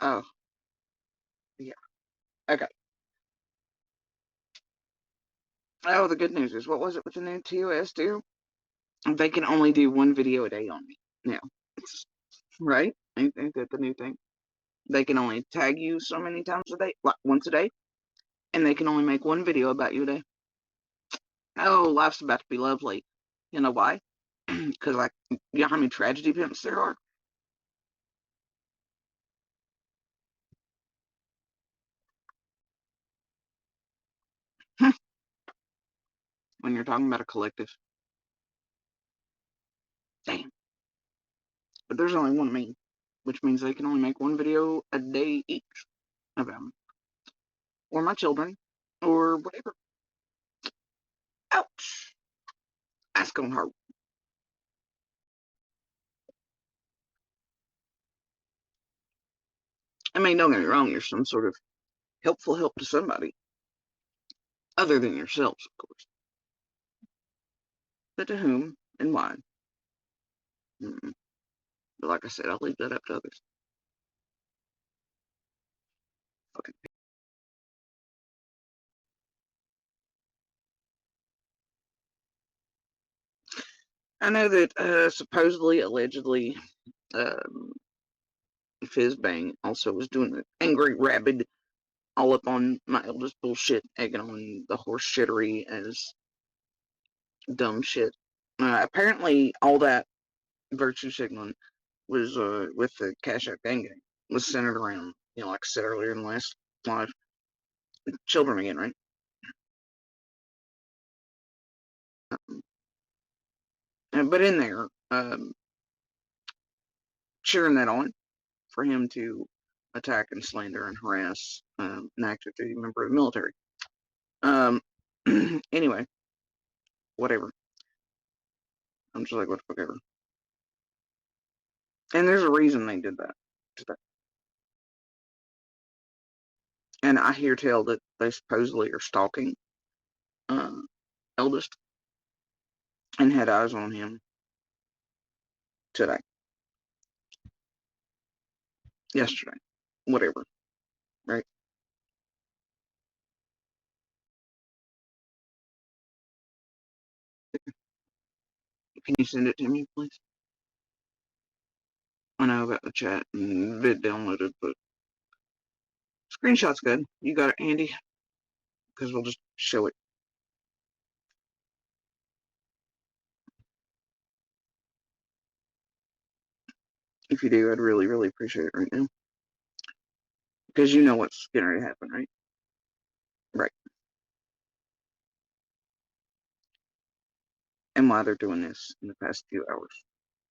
Oh, yeah. Okay. Oh, the good news is, what was it with the new TOS do? They can only do one video a day on me now. Right? Ain't that the new thing? They can only tag you so many times a day, like once a day, and they can only make one video about you a day. Oh, life's about to be lovely. You know why? Because, like, you know how many tragedy pimps there are? When you're talking about a collective. Damn. But there's only one me, which means they can only make one video a day each about me, or my children, or whatever. Ouch. That's gonna hurt. I mean, don't get me wrong, you're some sort of helpful help to somebody, other than yourselves, of course. But to whom and why? Mm-mm. But like I said, I'll leave that up to others. Okay. I know that supposedly, allegedly, um, Fizzbang also was doing an angry rabid all up on my eldest bullshit, egging on the horse shittery as dumb shit. Apparently, all that virtue signaling was with the Cash App Gang Gang was centered around, like I said earlier in the last live, children again, right? But in there, cheering that on for him to attack and slander and harass an active duty member of the military. Um, anyway, whatever. I'm just like, what the fuck ever. And there's a reason they did that. And I hear tell that they supposedly are stalking eldest and had eyes on him today, yesterday, whatever, right? Can you send it to me, please? I know about the chat and vid downloaded, but screenshot's good. You got it, Andy? Because we'll just show it. If you do, I'd really, really appreciate it right now. Because you know what's going to happen, right? Right. And why they're doing this in the past few hours,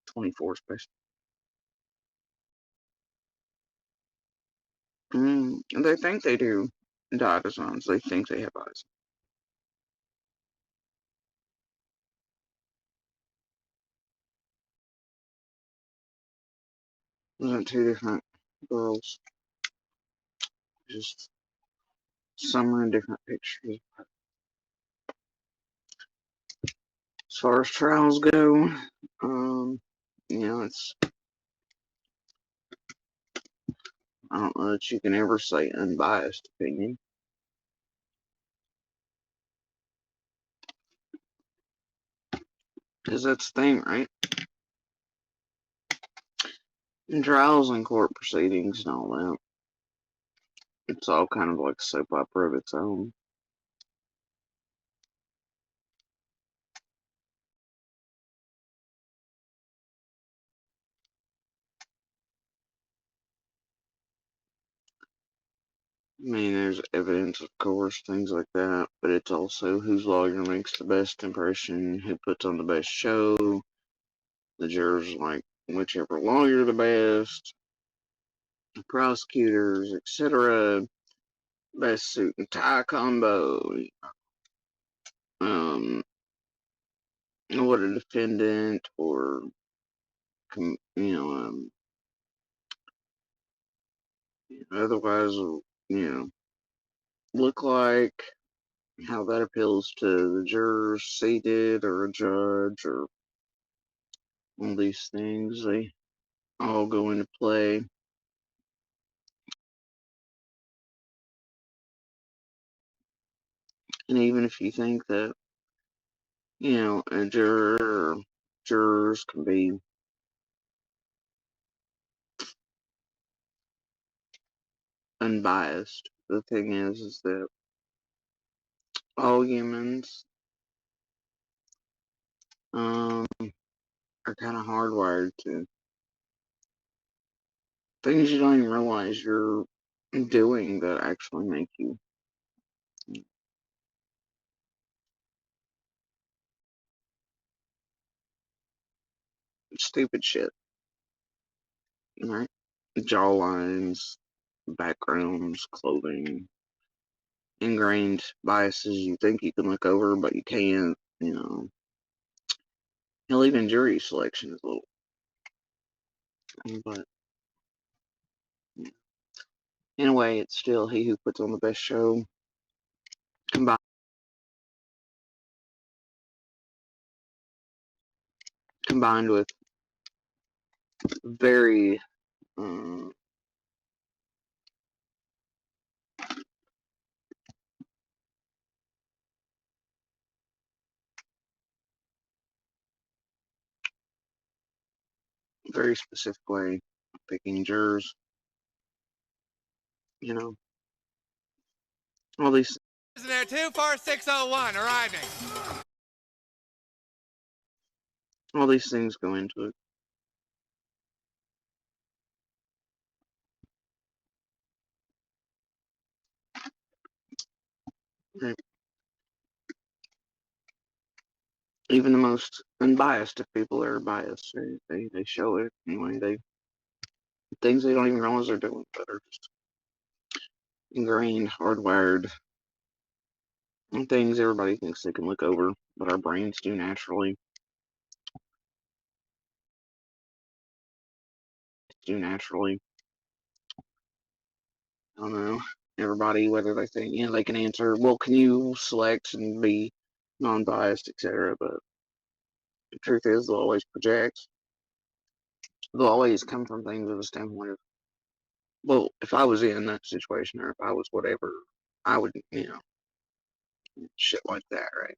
24 especially. They think they do dye designs. They think they have eyes. Wasn't two different girls, just some are in different pictures. As far as trials go, it's, I don't know that you can ever say unbiased opinion. Because that's the thing, right? In trials and court proceedings and all that, it's all kind of like a soap opera of its own. I mean, there's evidence, of course, things like that, but it's also whose lawyer makes the best impression, who puts on the best show. The jurors like whichever lawyer the best, the prosecutors, etc. Best suit and tie combo. Um, what a defendant or otherwise, look like, how that appeals to the jurors seated or a judge or all these things. They all go into play. And even if you think that, a juror or jurors can be unbiased, the thing is that all humans are kind of hardwired to things you don't even realize you're doing that actually make you stupid shit, right? Jawlines, backgrounds, clothing, ingrained biases you think you can look over, but you can't, Hell, even jury selection is a little, but in a way, it's still he who puts on the best show, combined with very, very specific way of picking jurors, you know, all these. There 24601 arriving. All these things go into it. Right. Even the most unbiased of people are biased. They show it anyway. Things they don't even realize they're doing, but are just ingrained, hardwired, and things everybody thinks they can look over, but our brains do naturally. I don't know. Everybody, whether they think they can answer, well, can you select and be non-biased, etc. But the truth is, they'll always project. They'll always come from things with a standpoint of, well, if I was in that situation or if I was whatever, I would, shit like that, right?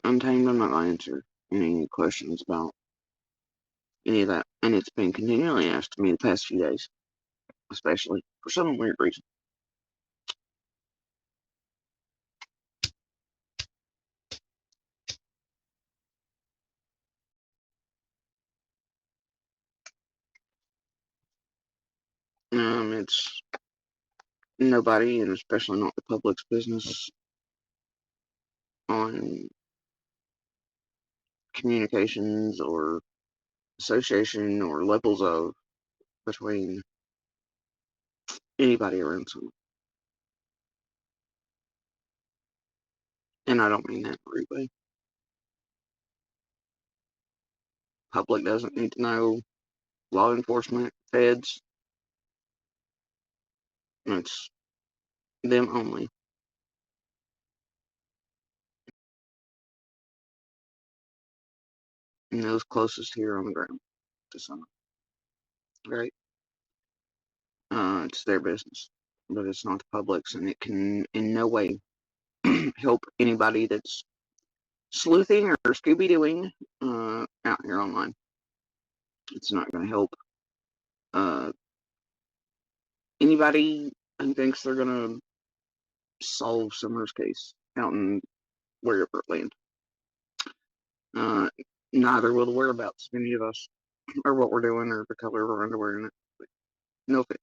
Untamed, I'm not going to answer any questions about any of that, and it's been continually asked to me the past few days, especially for some weird reason. It's nobody, and especially not the public's business on communications or association or levels of between anybody around someone. And I don't mean that rudely. Public doesn't need to know. Law enforcement, feds, it's them only. And those closest here on the ground to someone, right? It's their business, but it's not the public's, and it can in no way help anybody that's sleuthing or Scooby Dooing out here online. It's not going to help anybody who thinks they're going to solve Summer's case out in wherever it lands. Neither will the whereabouts of any of us, or what we're doing, or the color of our underwear in it. No offense.